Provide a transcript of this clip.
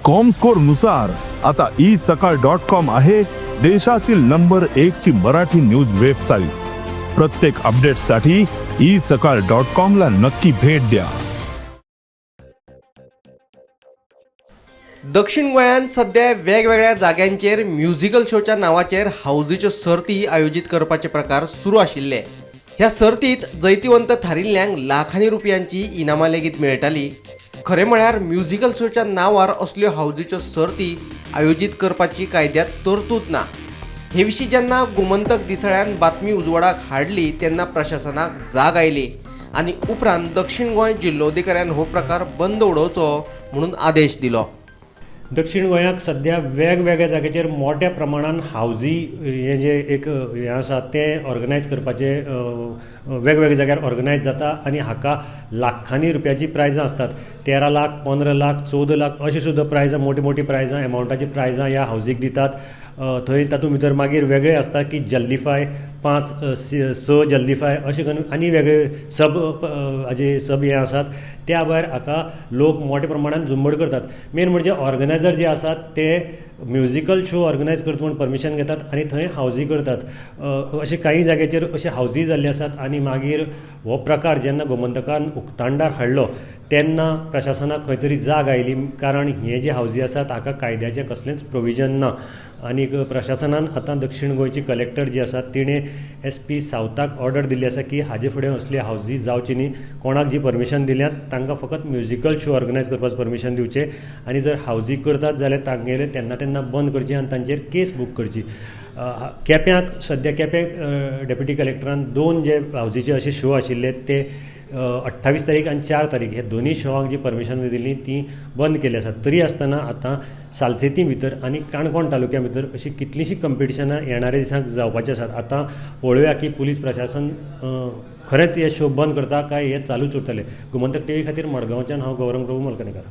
Comscore नुसार आता isakal.com आहे देशातील नंबर 1 ची मराठी न्यूज वेबसाईट। प्रत्येक अपडेटसाठी isakal.com ला नक्की भेट द्या। दक्षिण गोंयांत सध्या वेगवेगळ्या जाग्यांचेर म्युझिकल शोच्या नावाचेर हाऊजीच्यो सर्ती आयोजीत करपाचे प्रकार सुरू आशिल्ले। ह्या सर्तीत जैतिवंत थारिल्ल्यांक लाखांनी रुपयांची इनामां लेगीत मेळटाली। खरें म्हळ्यार म्युझिकल शोच्या नांवार असल्यो हाऊजीच्यो सर्ती आयोजीत करपाची कायद्यात तरतूद ना। हे विशीं जेन्ना गोमंतक दिसाळ्यान बातमी उजवाडाक हाडली तेन्ना प्रशासनाक जाग आयली आनी उपरांत दक्षिण गोंय जिल्लोधिकाऱ्यान हो प्रकार बंद उडोवचो म्हणून आदेश दिलो। दक्षिण गोंयाक सध्या वेगवेगळ्या जाग्याचेर मोठ्या प्रमाणान हावजी हे जे एक हें आसा तें ऑर्गनायज करपाचे वेगवेगळ्या जाग्यार ऑर्गनायज जाता आनी हाका लाखांनी रुपयाची प्रायजां आसतात। 13 लाख 15 लाख 14 लाख अशी सुद्दां प्रायजां मोठी प्रायजां एमावंटाची प्रायजां ह्या हावजीक दितात। थंय तातूंत भितर मागीर वेगळें आसता की जल्लीफाय 5 6 जल्लीफाय अशें करून आनी वेगळे हाजे सब हें आसात। त्या भायर हाका लोक मोठ्या प्रमाणान झुंबड करतात। मेन म्हणजे ऑर्गनायझर जे आसात ते म्युझिकल शो ऑर्गनायज करता म्हूण परमिशन घेतात आनी थंय हावजी करतात। अशे काही जाग्याचेर अशे हावजी जाल्ले आसात आनी मागीर हो प्रकार जेन्ना गोमंतकान उक्ताडार हाडलो तेन्ना प्रशासनाक खंय तरी जाग आयली, कारण हे जे हावजी आसात हाका कायद्याचें कसलेंच प्रोविजन ना। आनीक प्रशासनान आतां दक्षिण गोंयची कलेक्टर जी आसा तिणें SP सावथाक ऑर्डर दिल्ली आसा की हाजे फुडें असली हावजी जावची न्ही। कोणाक जी परमिशन दिल्यात तांकां फकत म्युझिकल शो ऑर्गनायज करपाचें परमिशन दिवचें आनी जर हावजी करतात जाल्यार तांगेले तेन्ना बंद करची आनी तांचेर केस बूक करची। केप्याक सद्या केप्यां डेप्युटी कलेक्टरान 2 जे हावजीचे अशे शो आशिल्ले ते 28 तारीख आनी 4 तारीख हे दोनूय शोवांक जी परमिशन दिल्ली ती बंद केली आसा। तरी आसतना आतां सालसेती भितर आनी काणकोण तालुक्या भितर अशी कितलींशीं कंपिटिशनां येणाऱ्या दिसांक जावपाची आसात। आतां पळोवया की पुलीस प्रशासन खरेंच हे शो बंद करता काय हे चालूच उरतले। गोमंतक TV खातीर मडगांवच्यान हांव गौरंग प्रभू मलकणेकर।